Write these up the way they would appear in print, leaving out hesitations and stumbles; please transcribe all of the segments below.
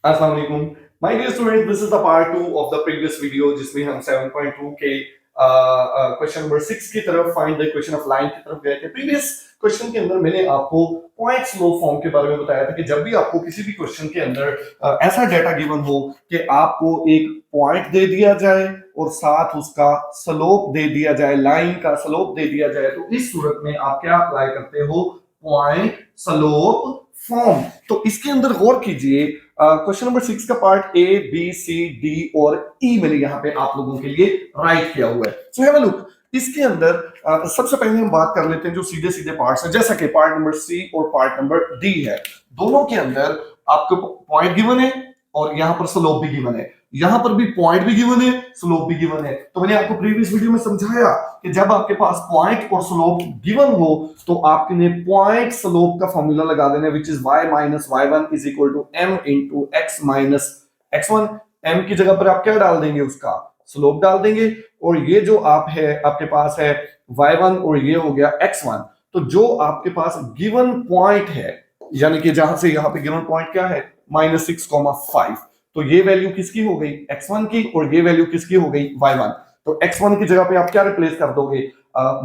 अस्सलाम वालेकुम my dear student, this is the part 2 of the previous video जिसमें हम 7.2 के क्वेश्चन नंबर 6 की तरफ find the equation of line की तरफ गए थे। प्रीवियस क्वेश्चन के अंदर मैंने आपको पॉइंट स्लो फॉर्म के बारे में बताया था कि जब भी आपको किसी भी क्वेश्चन के अंदर ऐसा डाटा गिवन हो कि आपको एक पॉइंट दे दिया जाए और साथ उसका स्लोप दे दिया जाए, लाइन का स्लोप दे दिया जाए, तो इस सूरत में आप क्या अप्लाई करते हो? Point slope form. तो इसके अंदर गौर कीजिए, क्वेश्चन नंबर 6 का part A B C D और ई मैंने यहाँ पे आप लोगों के लिए राइट किया हुआ है। So have a look. इसके अंदर सबसे पहले हम बात कर लेते हैं जो सीधे सीधे पार्ट्स हैं, जैसा कि पार्ट नंबर सी और पार्ट नंबर डी है। दोनों के अंदर आपको पॉइंट गिवन है और यहाँ पर स्लोप भी गिवन है। यहां पर भी पॉइंट भी गिवन है, स्लोप भी गिवन है। तो मैंने आपको प्रीवियस वीडियो में समझाया कि जब आपके पास पॉइंट और स्लोप गिवन हो तो आपने पॉइंट स्लोप का फॉर्मूला लगा देना, which is y minus y1 is equal to m into x minus x1। m की जगह पर आप क्या डाल देंगे? उसका स्लोप डाल देंगे। और ये जो आपके पास है y1 और ये हो गया x1। तो जो आपके पास गिवन पॉइंट है, यानी कि जहां से यहां पे गिवन पॉइंट क्या है? -6,5। तो ये वैल्यू किसकी हो गई? x1 की, और ये वैल्यू किसकी हो गई? y1। तो x1 की जगह पे आप क्या रिप्लेस कर दोगे?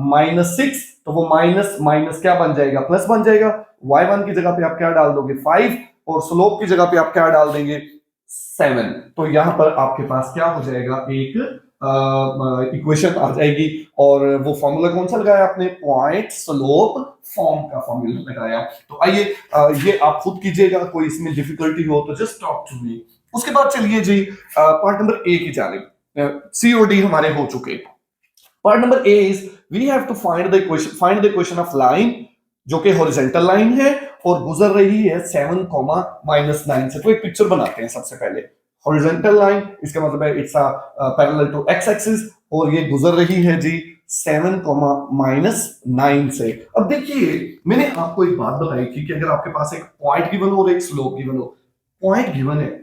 -6, तो वो माइनस माइनस क्या बन जाएगा? प्लस बन जाएगा। y1 की जगह पे आप क्या डाल दोगे? 5, और स्लोप की जगह पे आप क्या डाल देंगे? 7। तो यहां पर आपके पास क्या हो जाएगा? एक इक्वेशन आ जाएगी। और वो फॉर्मूला कौन सा लगाया आपने? पॉइंट स्लोप फॉर्म का फॉर्मूला लगाया। तो आइए ये आप खुद कीजिएगा, कोई इसमें डिफिकल्टी हो तो जस्ट टॉक टू मी। उसके बाद चलिए जी पार्ट नंबर ए की जानिब। सी और डी हमारे हो चुके। Part number A is we have to find the equation of line जो कि हॉरिजॉन्टल लाइन है और गुजर रही है 7, -9 से। तो एक पिक्चर बनाते हैं सबसे पहले। हॉरिजॉन्टल लाइन, इसका मतलब है it's parallel to X axis, और ये गुजर रही है जी 7, -9 से। अब देखिए, मैंने आपको एक बात बताई थी कि अगर आपके पास एक पॉइंट गिवन हो और एक स्लोप गिवन हो। पॉइंट गिवन है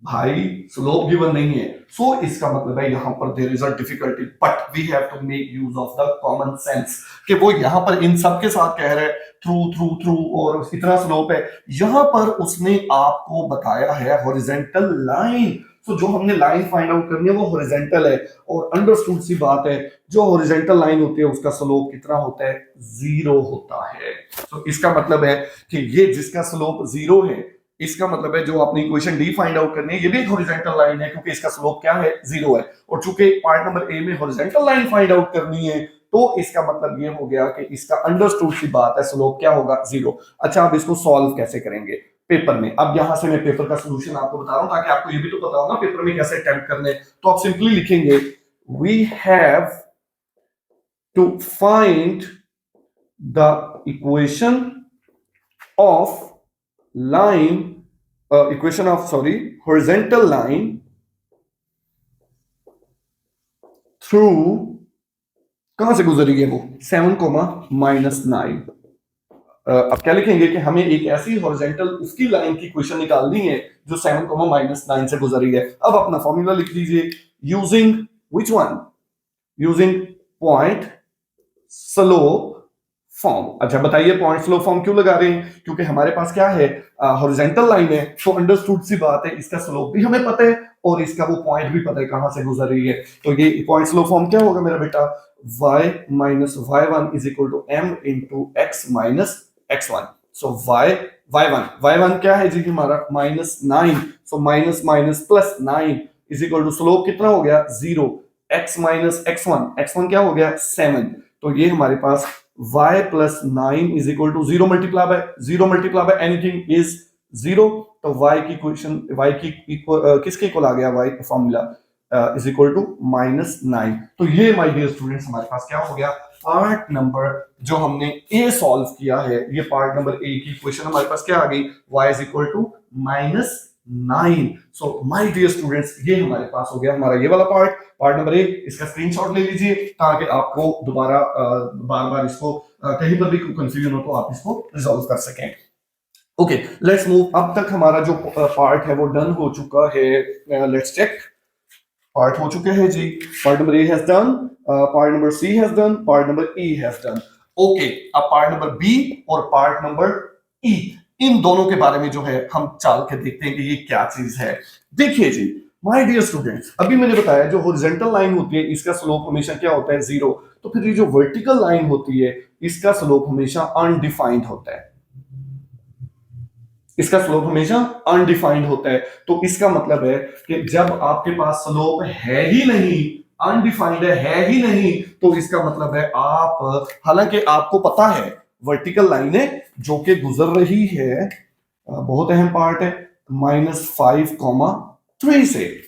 भाई, स्लोप गिवन नहीं है। सो इसका मतलब है यहां पर there is a difficulty, but we have to make use of the common sense कि वो यहां पर इन सब के साथ कह रहा है थ्रू थ्रू थ्रू और इतना स्लोप है। यहां पर उसने आपको बताया है हॉरिजॉन्टल लाइन। तो जो हमने लाइन फाइंड आउट करनी है वो हॉरिजॉन्टल है, और अंडरस्टूड सी बात है, जो हॉरिजॉन्टल लाइन होती है उसका स्लोप कितना होता है? 0 होता है। तो इसका मतलब है कि ये जिसका स्लोप 0 है, इसका मतलब है जो आपने इक्वेशन डी फाइंड आउट करनी है, ये भी एक हॉरिजॉन्टल लाइन है क्योंकि इसका स्लोप क्या है? 0 है। और चूंकि पार्ट नंबर ए में हॉरिजॉन्टल लाइन फाइंड आउट करनी है, तो इसका मतलब ये हो गया कि इसका अंडरस्टूड सी बात है, स्लोप क्या होगा? 0। अच्छा, अब इसको सॉल्व कैसे करेंगे पेपर में? अब यहां से मैं पेपर का सोल्यूशन आपको बता रहा हूं ताकि आपको ये भी तो पता हो ना पेपर में कैसे अटेम्प्ट करने। तो आप सिंपली लिखेंगे we have to find the equation of line equation of horizontal line through, कहां से गुजरी है वो? 7, -9। अब क्या लिखेंगे कि हमें एक ऐसी हॉरिजॉन्टल उसकी लाइन की इक्वेशन निकालनी है जो 7, -9 से गुजरी है। अब अपना फॉर्मूला लिख दीजिए using which one? Using point slope form. अच्छा बताइए, पॉइंट स्लोप फॉर्म क्यों लगा रहे हैं? क्योंकि हमारे पास क्या है? हॉरिजॉन्टल लाइन है, तो अंडरस्टूड सी बात है इसका स्लोप भी हमें पता है और इसका वो पॉइंट भी पता है कहां से गुजर रही है। तो ये पॉइंट स्लोप फॉर्म क्या होगा मेरा बेटा? y minus y1 is equal to m into x minus x1। So y1 क्या है जी हमारा? -9। So minus minus plus 9 is equal to slope कितना हो गया? 0। x माइनस x1 क्या हो गया? 7। तो ये हमारे पास y plus 9 is equal to 0 multiply by anything is 0। तो y की इक्वेशन, y की किसके इक्वल आ गया? y का फॉर्मूला इज इक्वल टू -9। तो ये माय डियर स्टूडेंट्स हमारे पास क्या हो गया? पार्ट नंबर जो हमने ए सॉल्व किया है, ये पार्ट नंबर ए की इक्वेशन हमारे पास क्या आ गई? y is equal to -9। So my dear students, ये हमारे पास हो गया हमारा ये वाला पार्ट नंबर ए। इसका स्क्रीनशॉट ले लीजिए ताकि आपको दोबारा बार बार इसको कहीं पर भी कंफ्यूजन हो तो आप इसको रिजॉल्व कर सकें। Okay, let's move. अब तक हमारा जो पार्ट है वो डन हो चुका है। Let's check. पार्ट हो चुके हैं जी। Part number A has done, part number C has done, part number E has done. Okay, अब पार्ट नंबर बी और पार्ट नंबर ई। इन दोनों के बारे में जो है हम चल के देखते हैं कि ये क्या चीज है। देखिए जी माय डियर स्टूडेंट्स, अभी मैंने बताया जो हॉरिजॉन्टल लाइन होती है इसका स्लोप हमेशा क्या होता है, जीरो। तो फिर ये जो वर्टिकल लाइन होती है इसका स्लोप हमेशा अनडिफाइंड होता है, इसका स्लोप हमेशा अनडिफाइंड होता है। तो इसका मतलब है कि जब आपके पास स्लोप है ही नहीं, अनडिफाइंड है ही नहीं, तो इसका मतलब है आप, हालांकि आपको पता है वर्टिकल लाइन है जो कि गुजर रही है, बहुत अहम पार्ट है, -5,3 से।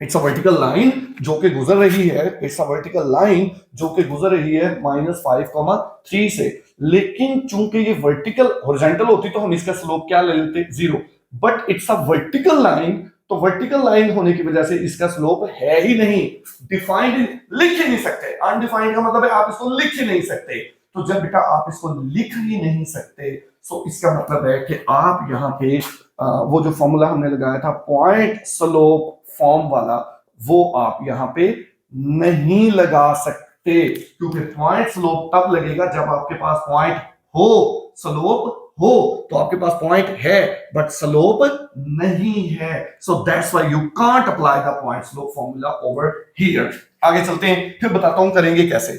इट्स अ वर्टिकल लाइन जो कि गुजर रही है, इट्स अ वर्टिकल लाइन जो कि गुजर रही है -5,3 से। लेकिन चूंकि ये वर्टिकल हॉरिजॉन्टल होती तो हम इसका स्लोप क्या ले लेते, zero. But it's a vertical line, तो वर्टिकल लाइन होने की वजह से इसका स्लोप है ही नहीं, डिफाइंड, लिख ही नहीं सकते। अनडिफाइंड का मतलब है आप इसको लिख ही नहीं सकते। तो जब बेटा आप इसको लिख ही नहीं सकते तो इसका मतलब है कि आप यहाँ पे वो जो फॉर्मूला हमने लगाया था पॉइंट स्लोप फॉर्म वाला, वो आप यहाँ पे नहीं लगा सकते, क्योंकि पॉइंट स्लोप तब लगेगा जब आपके पास पॉइंट हो, स्लोप हो। तो आपके पास पॉइंट है बट स्लोप नहीं है, so that's why you can't apply the point slope formula over here. आगे चलते हैं, फिर बताता हूं करेंगे कैसे।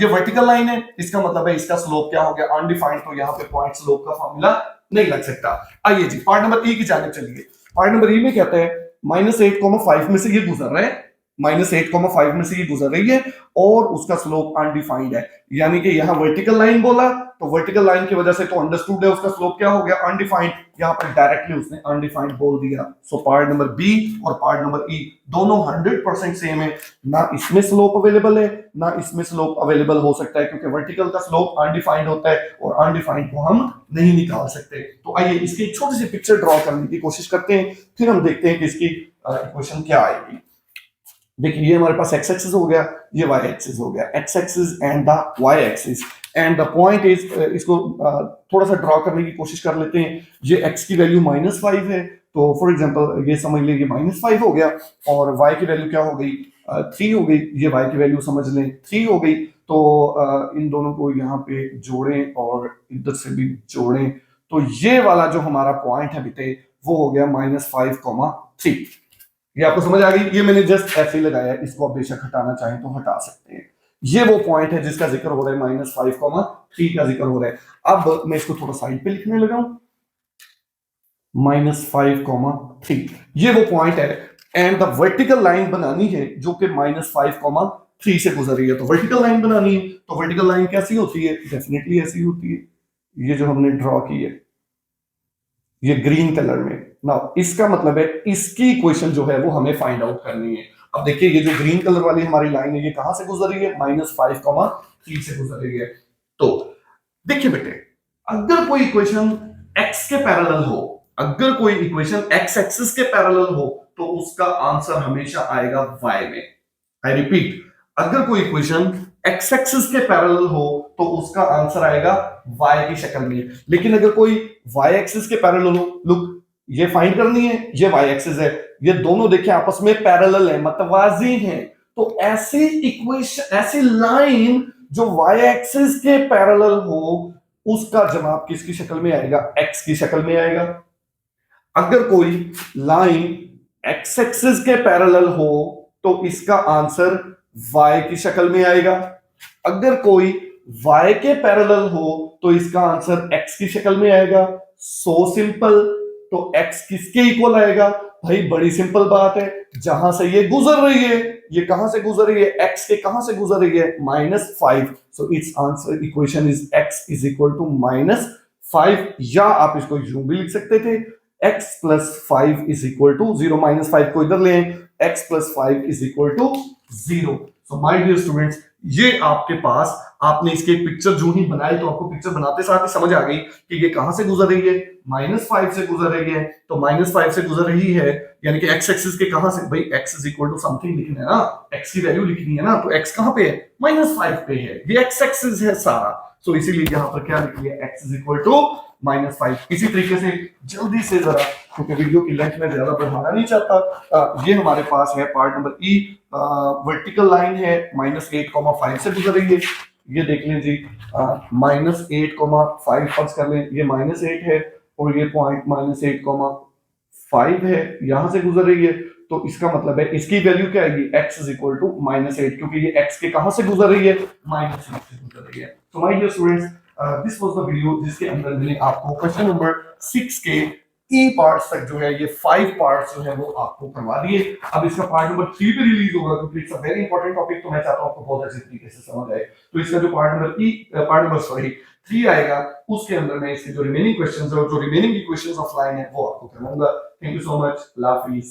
ये वर्टिकल लाइन है, इसका मतलब है इसका स्लोप क्या हो गया, अनडिफाइंड। तो यहाँ पे पॉइंट स्लोप का फॉर्मूला नहीं लग सकता। आइए जी पार्ट नंबर ई की जाने चलिए। पार्ट नंबर ई में कहते हैं -8,5 में से ये गुजर रहा है, -8,5 में से ये गुजर रही है और उसका स्लोप अनडिफाइंड है। यानी कि यहाँ वर्टिकल लाइन बोला तो वर्टिकल लाइन की वजह से तो अंडरस्टूड है उसका स्लोप क्या हो गया, अनडिफाइंड। यहाँ पर डायरेक्टली उसने अनडिफाइंड बोल दिया। सो पार्ट नंबर बी और पार्ट नंबर ई दोनों 100% सेम है, ना इसमें स्लोप अवेलेबल है ना इसमें स्लोप अवेलेबल हो सकता है, क्योंकि वर्टिकल का स्लोप अनडिफाइंड होता है और अनडिफाइंड को हम नहीं निकाल सकते। तो आइए इसकी एक छोटी सी पिक्चर ड्रॉ करने की कोशिश करते हैं, फिर हम देखते हैं कि इसकी इक्वेशन क्या आएगी। देखिए ये हमारे पास एक्स एक्सिस हो गया, ये वाई एक्सिस हो गया, X axis and the Y axis, and the point is, इसको थोड़ा सा ड्रॉ करने की कोशिश कर लेते हैं। ये x की वैल्यू -5 है, तो फॉर एग्जांपल ये समझ लें ये -5 हो गया, और y की वैल्यू क्या हो गई, 3 हो गई। ये y की वैल्यू समझ लें 3 हो गई। तो इन दोनों को यहाँ पे जोड़ें और इधर से भी जोड़ें, तो ये वाला जो हमारा पॉइंट है बेटे वो हो गया -5,3। ये आपको समझ आ गई। ये मैंने जस्ट ऐसे ही लगाया, इसको आप बेशक हटाना चाहें तो हटा सकते हैं। ये वो पॉइंट है जिसका जिक्र हो रहा है, -5,3 का जिक्र हो रहा है। अब मैं इसको थोड़ा साइड पे लिखने लगा हूं, -5,3 ये वो पॉइंट है, एंड द वर्टिकल लाइन बनानी है जो कि -5,3 से गुजर रही है। तो वर्टिकल लाइन बनानी है, तो वर्टिकल लाइन कैसी होती है, डेफिनेटली ऐसी होती है, ये जो हमने ड्रॉ की है ये ग्रीन कलर में ना। इसका मतलब है इसकी इक्वेशन जो है वो हमें फाइंड आउट करनी है। अब देखिए ये जो ग्रीन कलर वाली हमारी लाइन है ये कहां से गुजर रही है, -5,3 से गुजर रही है। तो देखिए बेटे अगर कोई इक्वेशन x के पैरेलल हो, अगर कोई इक्वेशन x एक्सिस के पैरेलल हो तो उसका आंसर हमेशा आएगा y में। आई रिपीट, अगर कोई इक्वेशन x एक्सिस के पैरेलल हो तो उसका आंसर आएगा y की शक्ल में। लेकिन अगर कोई y एक्सिस के पैरेलल हो, लुक ये फाइंड करनी है, ये y एक्सिस है, ये दोनों देखिए आपस में पैरेलल है, मतवाजी हैं। तो ऐसी इक्वेशन, ऐसी लाइन जो y एक्सिस के पैरेलल हो उसका जवाब किसकी शक्ल में आएगा, x की शक्ल में आएगा। अगर कोई लाइन x एक्सिस के पैरेलल हो तो इसका आंसर y की शक्ल में आएगा। अगर कोई y के पैरेलल हो तो इसका आंसर x की शक्ल में आएगा। So simple. तो x किसके इक्वल आएगा भाई, बड़ी सिंपल बात है, जहां से ये गुजर रही है, ये कहां से गुजर रही है, x के कहां से गुजर रही है, -5। So it's answer equation is x is equal to -5, या आप इसको यूं भी लिख सकते थे, x + 5 इज इक्वल टू 0। -5 को इधर ले, x + 5 is equal to 0। So my dear students, ये आपके पास, आपने इसके एक पिक्चर जो ही बनाई तो आपको पिक्चर बनाते साथ ही समझ आ गई कि ये कहां से गुजर रही है, -5 से गुजर रही है। तो -5 से गुजर रही है यानी कि x एक्सिस के कहां से, भाई x is equal to something लिखना है ना, x की वैल्यू लिखनी है ना, तो x कहां पे है, -5 पे है, ये x एक्सिस है सारा। सो इसीलिए यहां पर क्या लिख लिया, x इज इक्वल टू -5। इसी तरीके से जल्दी से जरा, क्योंकि वीडियो की लेंथ में ज्यादा बढ़ाना नहीं चाहता, ये हमारे पास है पार्ट नंबर ई, वर्टिकल लाइन है -8,5 से गुजर रही है। ये देख लें जी, -8,5 फर्ज कर लें, ये -8 है, और ये पॉइंट -8,5 है, यहां से गुजर रही है, तो इसका मतलब है इसकी वैल्यू क्या आएगी, x इज इक्वल टू -8, क्योंकि ये x के कहां से गुजर रही है, -8 से गुजर रही है। तो my dear students, this was the video जिसके अंदर मैंने आपको क्वेश्चन नंबर 6 के ई पार्ट्स तक जो है, ये 5 पार्ट्स जो है वो आपको करवा दिए। अब इसका पार्ट नंबर 3 पे रिलीज होगा, क्योंकि it's a very important topic, तो मैं चाहता हूं आपको बहुत अच्छे तरीके से समझ आए। तो इसका जो पार्ट नंबर 3 आएगा, उसके अंदर मैं इसके जो रिमेनिंग क्वेश्चंस है और जो रिमेनिंग इक्वेशंस ऑफ लाइन है वो आपको करवाऊंगा। Thank you so much, Allah Hafiz.